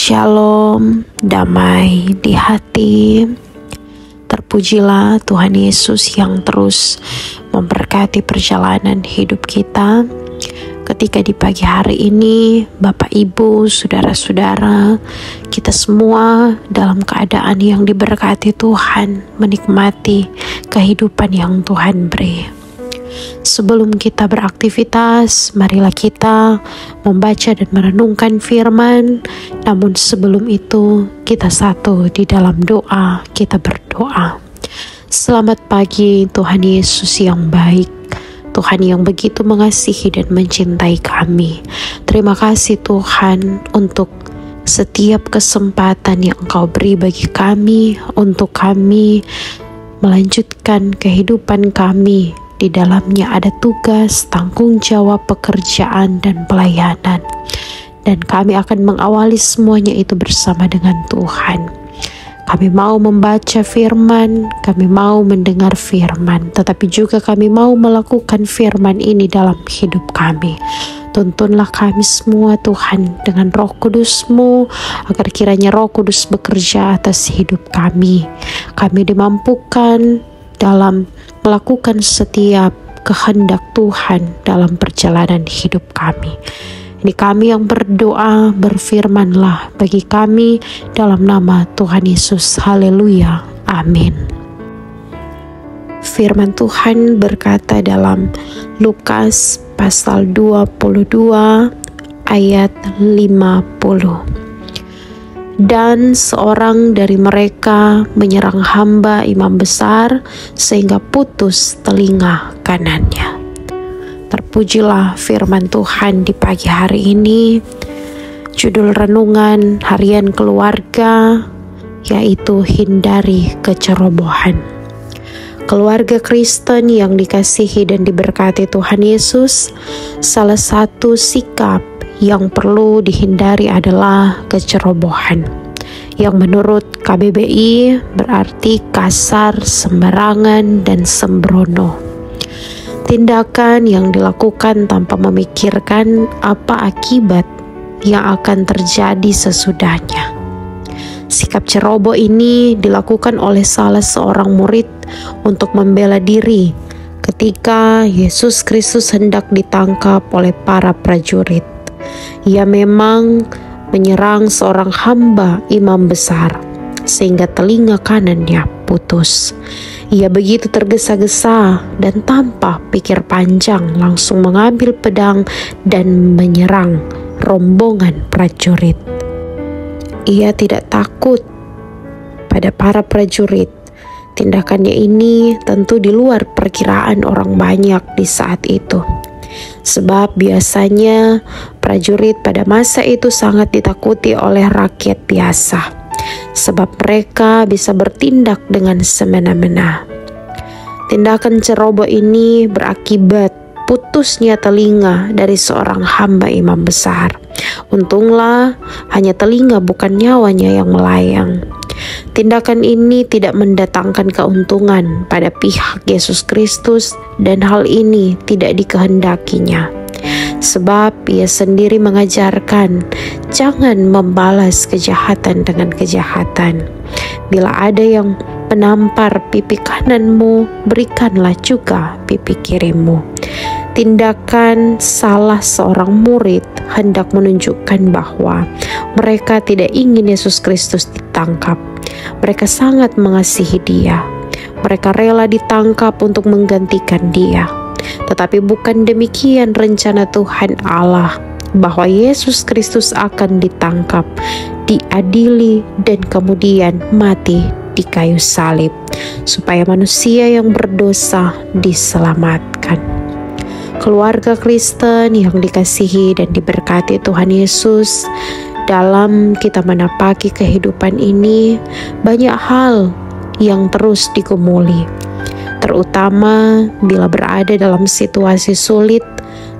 Shalom, damai di hati. Terpujilah Tuhan Yesus yang terus memberkati perjalanan hidup kita. Ketika di pagi hari ini, Bapak Ibu, saudara-saudara, kita semua dalam keadaan yang diberkati Tuhan, menikmati kehidupan yang Tuhan beri. Sebelum kita beraktivitas, marilah kita membaca dan merenungkan firman. Namun sebelum itu, kita satu di dalam doa, kita berdoa. Selamat pagi Tuhan Yesus yang baik, Tuhan yang begitu mengasihi dan mencintai kami. Terima kasih Tuhan untuk setiap kesempatan yang Engkau beri bagi kami, untuk kami melanjutkan kehidupan kami. Di dalamnya ada tugas, tanggung jawab, pekerjaan, dan pelayanan. Dan kami akan mengawali semuanya itu bersama dengan Tuhan. Kami mau membaca firman, kami mau mendengar firman, tetapi juga kami mau melakukan firman ini dalam hidup kami. Tuntunlah kami semua Tuhan dengan Roh Kudus-Mu, agar kiranya Roh Kudus bekerja atas hidup kami. Kami dimampukan dalam melakukan setiap kehendak Tuhan dalam perjalanan hidup kami. Ini kami yang berdoa, berfirmanlah bagi kami dalam nama Tuhan Yesus. Haleluya. Amin. Firman Tuhan berkata dalam Lukas pasal 22 ayat 50. Dan seorang dari mereka menyerang hamba imam besar sehingga putus telinga kanannya. Terpujilah firman Tuhan di pagi hari ini. Judul renungan harian keluarga yaitu hindari kecerobohan. Keluarga Kristen yang dikasihi dan diberkati Tuhan Yesus, salah satu sikap yang perlu dihindari adalah kecerobohan, yang menurut KBBI berarti kasar, sembarangan, dan sembrono. Tindakan yang dilakukan tanpa memikirkan apa akibat yang akan terjadi sesudahnya. Sikap ceroboh ini dilakukan oleh salah seorang murid untuk membela diri ketika Yesus Kristus hendak ditangkap oleh para prajurit. Ia memang menyerang seorang hamba imam besar sehingga telinga kanannya putus. Ia begitu tergesa-gesa dan tanpa pikir panjang langsung mengambil pedang dan menyerang rombongan prajurit. Ia tidak takut pada para prajurit. Tindakannya ini tentu di luar perkiraan orang banyak di saat itu. Sebab biasanya prajurit pada masa itu sangat ditakuti oleh rakyat biasa, sebab mereka bisa bertindak dengan semena-mena. Tindakan ceroboh ini berakibat putusnya telinga dari seorang hamba imam besar. Untunglah hanya telinga, bukan nyawanya yang melayang. Tindakan ini tidak mendatangkan keuntungan pada pihak Yesus Kristus dan hal ini tidak dikehendakinya. Sebab ia sendiri mengajarkan, jangan membalas kejahatan dengan kejahatan. Bila ada yang menampar pipi kananmu, berikanlah juga pipi kirimu. Tindakan salah seorang murid hendak menunjukkan bahwa mereka tidak ingin Yesus Kristus ditangkap. Mereka sangat mengasihi Dia. Mereka rela ditangkap untuk menggantikan Dia. Tetapi bukan demikian rencana Tuhan Allah, bahwa Yesus Kristus akan ditangkap, diadili, dan kemudian mati di kayu salib, supaya manusia yang berdosa diselamatkan. Keluarga Kristen yang dikasihi dan diberkati Tuhan Yesus, dalam kita menapaki kehidupan ini, banyak hal yang terus digumuli. Terutama bila berada dalam situasi sulit,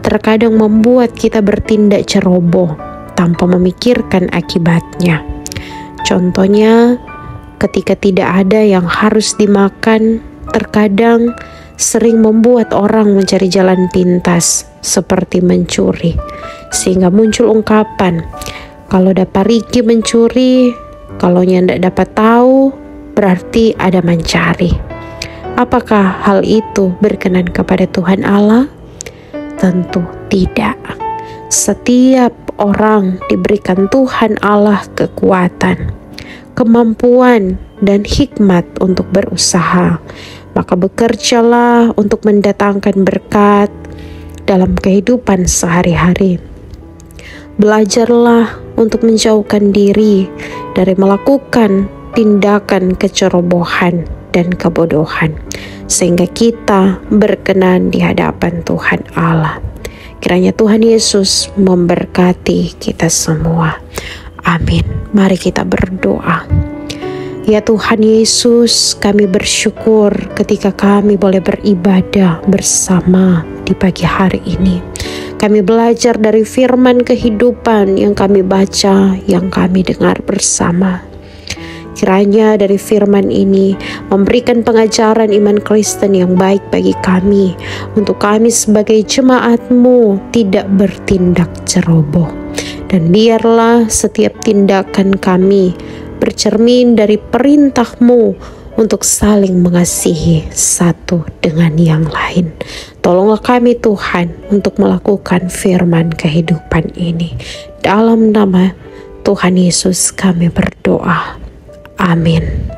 terkadang membuat kita bertindak ceroboh tanpa memikirkan akibatnya. Contohnya, ketika tidak ada yang harus dimakan, terkadang sering membuat orang mencari jalan pintas seperti mencuri, sehingga muncul ungkapan, Kalau dapat Riki mencuri, kalau ndak dapat tahu, berarti ada mencari. Apakah hal itu berkenan kepada Tuhan Allah? Tentu tidak. Setiap orang diberikan Tuhan Allah kekuatan, kemampuan, dan hikmat untuk berusaha. Maka bekerjalah untuk mendatangkan berkat dalam kehidupan sehari-hari. Belajarlah untuk menjauhkan diri dari melakukan tindakan kecerobohan dan kebodohan, sehingga kita berkenan di hadapan Tuhan Allah. Kiranya Tuhan Yesus memberkati kita semua. Amin. Mari kita berdoa. Ya Tuhan Yesus, kami bersyukur ketika kami boleh beribadah bersama di pagi hari ini. Kami belajar dari firman kehidupan yang kami baca, yang kami dengar bersama. Kiranya dari firman ini memberikan pengajaran iman Kristen yang baik bagi kami, untuk kami sebagai jemaat-Mu tidak bertindak ceroboh. Dan biarlah setiap tindakan kami bercermin dari perintah-Mu untuk saling mengasihi satu dengan yang lain. Tolonglah kami Tuhan untuk melakukan firman kehidupan ini. Dalam nama Tuhan Yesus kami berdoa. Amin.